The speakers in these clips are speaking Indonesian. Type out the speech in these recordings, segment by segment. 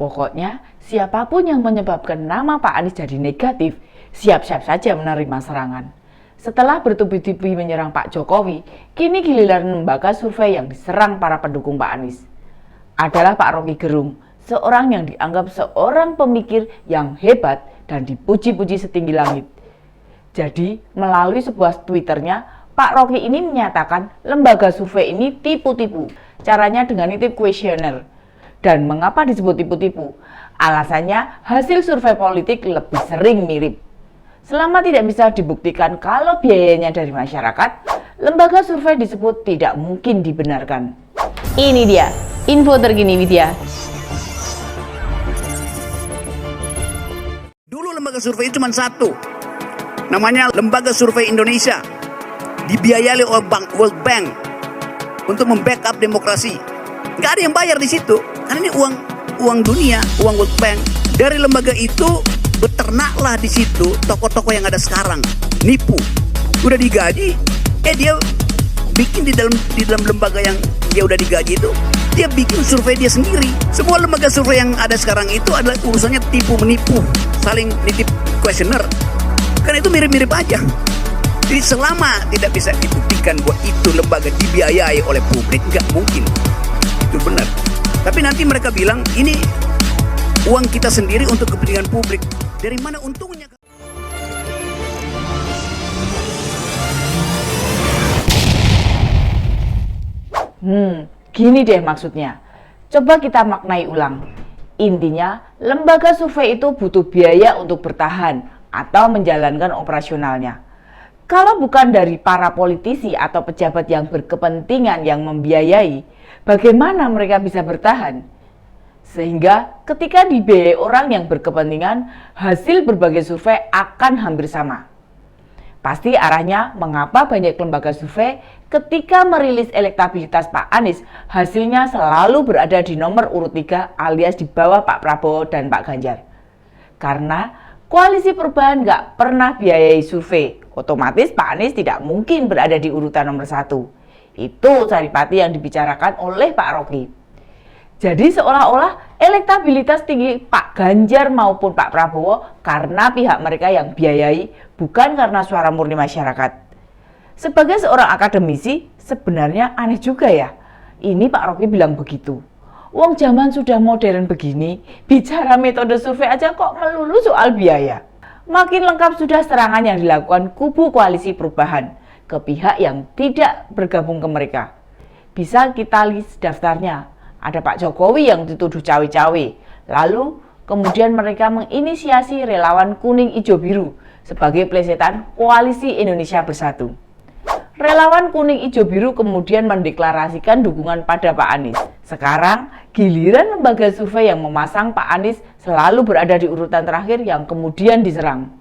Pokoknya, siapapun yang menyebabkan nama Pak Anies jadi negatif, siap-siap saja menerima serangan. Setelah bertubi-tubi menyerang Pak Jokowi, kini giliran lembaga survei yang diserang para pendukung Pak Anies. Adalah Pak Rocky Gerung, seorang yang dianggap seorang pemikir yang hebat dan dipuji-puji setinggi langit. Jadi, melalui sebuah Twitternya, Pak Rocky ini menyatakan lembaga survei ini tipu-tipu. Caranya dengan nitip kuesioner. Dan mengapa disebut tipu-tipu? Alasannya hasil survei politik lebih sering mirip. Selama tidak bisa dibuktikan kalau biayanya dari masyarakat, lembaga survei disebut tidak mungkin dibenarkan. Ini dia, info terkini Widya. Dulu lembaga survei cuma satu, namanya Lembaga Survei Indonesia, dibiayai oleh World Bank untuk membackup demokrasi. Nggak ada yang bayar di situ, karena ini uang dunia, uang World Bank. Dari lembaga itu beternaklah di situ tokoh-tokoh yang ada sekarang, nipu, udah digaji, dia bikin di dalam lembaga yang dia udah digaji itu, dia bikin survei dia sendiri. Semua lembaga survei yang ada sekarang itu adalah urusannya tipu menipu, saling nitip kuesioner. Karena itu mirip-mirip aja. Jadi selama tidak bisa dibuktikan bahwa itu lembaga dibiayai oleh publik, nggak mungkin. Itu benar. Tapi nanti mereka bilang ini uang kita sendiri untuk kepentingan publik. Dari mana untungnya? Gini deh maksudnya. Coba kita maknai ulang. Intinya, lembaga survei itu butuh biaya untuk bertahan atau menjalankan operasionalnya. Kalau bukan dari para politisi atau pejabat yang berkepentingan yang membiayai, bagaimana mereka bisa bertahan? Sehingga ketika dibiayai orang yang berkepentingan, hasil berbagai survei akan hampir sama. Pasti arahnya mengapa banyak lembaga survei ketika merilis elektabilitas Pak Anies, hasilnya selalu berada di nomor urut 3 alias di bawah Pak Prabowo dan Pak Ganjar. Karena koalisi perubahan nggak pernah biayai survei, otomatis Pak Anies tidak mungkin berada di urutan nomor 1. Itu saripati yang dibicarakan oleh Pak Rocky. Jadi seolah-olah elektabilitas tinggi Pak Ganjar maupun Pak Prabowo karena pihak mereka yang biayai, bukan karena suara murni masyarakat. Sebagai seorang akademisi, sebenarnya aneh juga ya. Ini Pak Rocky bilang begitu. Wong zaman sudah modern begini, bicara metode survei aja kok melulu soal biaya. Makin lengkap sudah serangan yang dilakukan kubu koalisi perubahan ke pihak yang tidak bergabung ke mereka. Bisa kita list daftarnya. Ada Pak Jokowi yang dituduh cawe-cawe. Lalu kemudian mereka menginisiasi relawan kuning hijau biru sebagai plesetan koalisi Indonesia Bersatu. Relawan kuning hijau biru kemudian mendeklarasikan dukungan pada Pak Anies. Sekarang giliran lembaga survei yang memasang Pak Anies selalu berada di urutan terakhir yang kemudian diserang.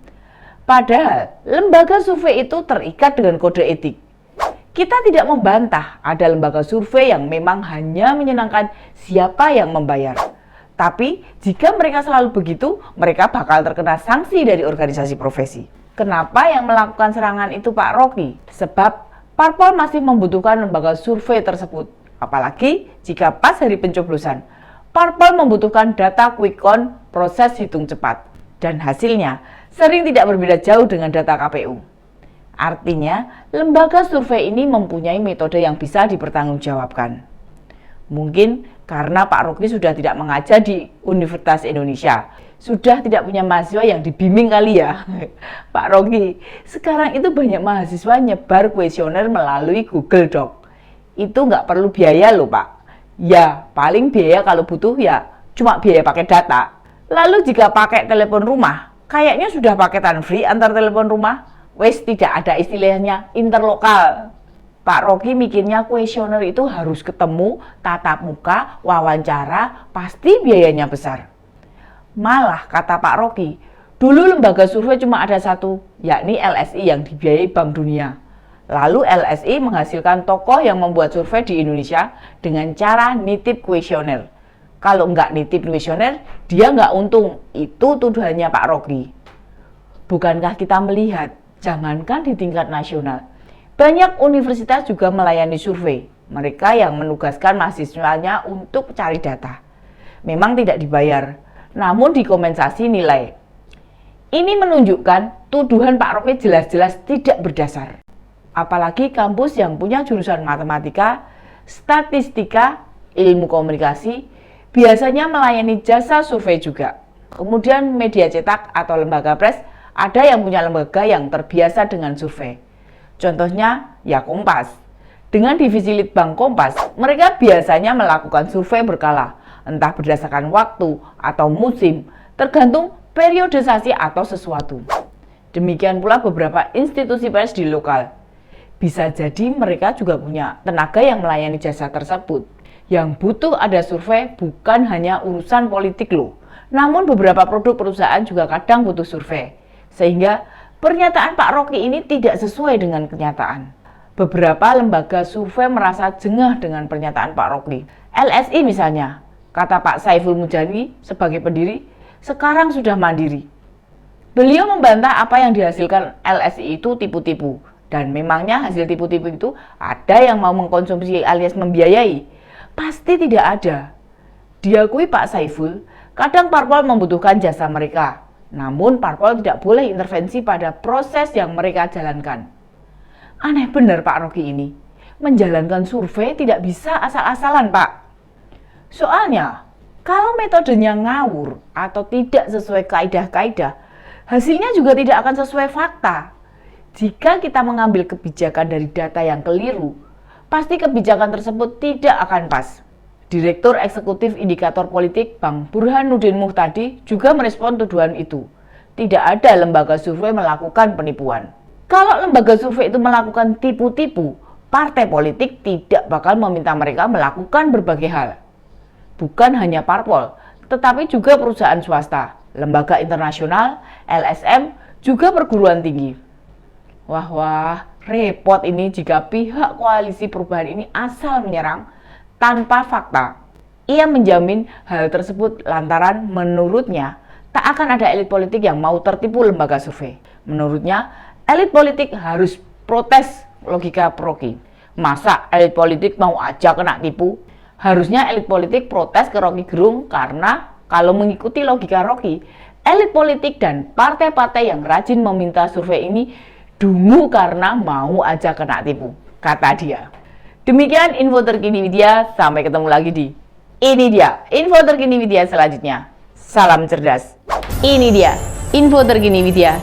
Padahal lembaga survei itu terikat dengan kode etik. Kita tidak membantah ada lembaga survei yang memang hanya menyenangkan siapa yang membayar. Tapi jika mereka selalu begitu, mereka bakal terkena sanksi dari organisasi profesi. Kenapa yang melakukan serangan itu Pak Rocky? Sebab parpol masih membutuhkan lembaga survei tersebut. Apalagi jika pas hari pencoblosan, parpol membutuhkan data quick count proses hitung cepat. Dan hasilnya sering tidak berbeda jauh dengan data KPU. Artinya, lembaga survei ini mempunyai metode yang bisa dipertanggungjawabkan. Mungkin karena Pak Rocky sudah tidak mengajar di Universitas Indonesia, sudah tidak punya mahasiswa yang dibimbing kali ya. Pak Rocky, sekarang itu banyak mahasiswa nyebar kuesioner melalui Google Doc. Itu nggak perlu biaya loh Pak. Ya, paling biaya kalau butuh ya cuma biaya pakai data. Lalu jika pakai telepon rumah, kayaknya sudah paketan free antar telepon rumah. Wes tidak ada istilahnya interlokal. Pak Rocky mikirnya kuesioner itu harus ketemu, tatap muka, wawancara, pasti biayanya besar. Malah kata Pak Rocky, dulu lembaga survei cuma ada satu, yakni LSI yang dibiayai Bank Dunia. Lalu LSI menghasilkan tokoh yang membuat survei di Indonesia dengan cara nitip kuesioner. Kalau nggak nitip kuesioner, dia nggak untung. Itu tuduhannya Pak Rocky. Bukankah kita melihat, jangankan di tingkat nasional, banyak universitas juga melayani survei. Mereka yang menugaskan mahasiswanya untuk cari data. memang tidak dibayar, namun dikompensasi nilai. Ini menunjukkan tuduhan Pak Rocky jelas-jelas tidak berdasar. Apalagi kampus yang punya jurusan matematika, statistika, ilmu komunikasi, biasanya melayani jasa survei juga. Kemudian media cetak atau lembaga pers, ada yang punya lembaga yang terbiasa dengan survei. Contohnya ya Kompas. Dengan divisi Litbang Kompas, mereka biasanya melakukan survei berkala, entah berdasarkan waktu atau musim, tergantung periodisasi atau sesuatu. Demikian pula beberapa institusi pers di lokal. Bisa jadi mereka juga punya tenaga yang melayani jasa tersebut. Yang butuh ada survei bukan hanya urusan politik loh, namun beberapa produk perusahaan juga kadang butuh survei. Sehingga pernyataan Pak Rocky ini tidak sesuai dengan kenyataan. Beberapa lembaga survei merasa jengah dengan pernyataan Pak Rocky. LSI misalnya, kata Pak Saiful Mujani sebagai pendiri, sekarang sudah mandiri. Beliau membantah apa yang dihasilkan LSI itu tipu-tipu. Dan memangnya hasil tipu-tipu itu ada yang mau mengkonsumsi alias membiayai? Pasti tidak ada. Diakui Pak Saiful, kadang parpol membutuhkan jasa mereka. Namun parpol tidak boleh intervensi pada proses yang mereka jalankan. Aneh benar Pak Rocky ini. Menjalankan survei tidak bisa asal-asalan Pak. Soalnya, kalau metodenya ngawur atau tidak sesuai kaidah-kaidah, hasilnya juga tidak akan sesuai fakta. Jika kita mengambil kebijakan dari data yang keliru, pasti kebijakan tersebut tidak akan pas. Direktur Eksekutif Indikator Politik Bang Burhanuddin Muhtadi juga merespon tuduhan itu. Tidak ada lembaga survei melakukan penipuan. Kalau lembaga survei itu melakukan tipu-tipu, partai politik tidak bakal meminta mereka melakukan berbagai hal. Bukan hanya parpol, tetapi juga perusahaan swasta, lembaga internasional, LSM, juga perguruan tinggi. Wah, repot ini jika pihak koalisi perubahan ini asal menyerang tanpa fakta. Ia menjamin hal tersebut lantaran menurutnya tak akan ada elit politik yang mau tertipu lembaga survei. Menurutnya, elit politik harus protes logika Rocky. Masa elit politik mau aja kena tipu? Harusnya elit politik protes ke Rocky Gerung karena kalau mengikuti logika Rocky, elit politik dan partai-partai yang rajin meminta survei ini dungu karena mau aja kena tipu, kata dia. Demikian info terkini media, sampai ketemu lagi di Ini Dia, info terkini media selanjutnya. Salam cerdas. Ini dia, info terkini media